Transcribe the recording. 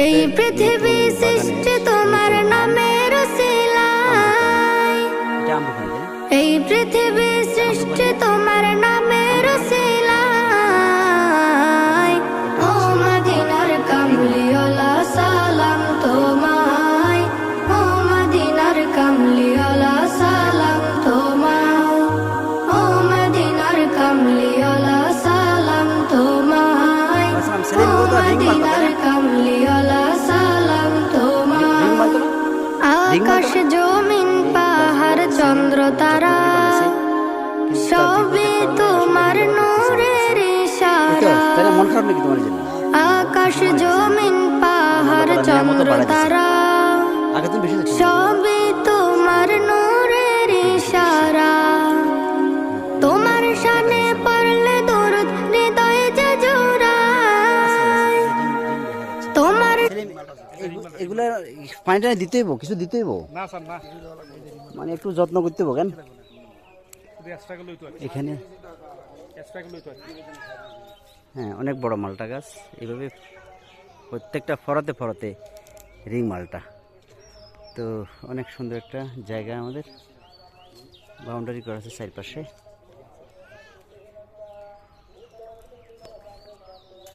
এই পৃথিবী সৃষ্টি তোমার নামের উসিলায়, এই পৃথিবী সৃষ্টি তোমার নামের উসিলায়। ও মদিনার কামলিওয়ালা সালাম তোমায়, ও মদিনার কামলিওয়ালা সালাম তোমায়, ও মদিনার কামলিওয়ালা সালাম তোমায়, ও মদিনার কামলিওয়ালা সালাম তোমায়। আকাশ জমিন পাহাড় চন্দ্র তারা সবই তোমার নূরের ইশারা। আকাশ জমিন পাহাড় চন্দ্র তারা সবই তোমার নূরের ইশারা। তোমার শানে পড়লে দরুদ হৃদয় যে জোড়ায়। তোমার এগুলা পানিটা দিতে হইব, কিছু দিতে হইব না স্যার না, মানে একটু যত্ন করতে হইব কেন এখানে। হ্যাঁ, অনেক বড় মালটা গাছ, এইভাবে প্রত্যেকটা ফরাতে ফরাতে রিং মালটা। তো অনেক সুন্দর একটা জায়গা, আমাদের বাউন্ডারি করা আছে চারপাশে।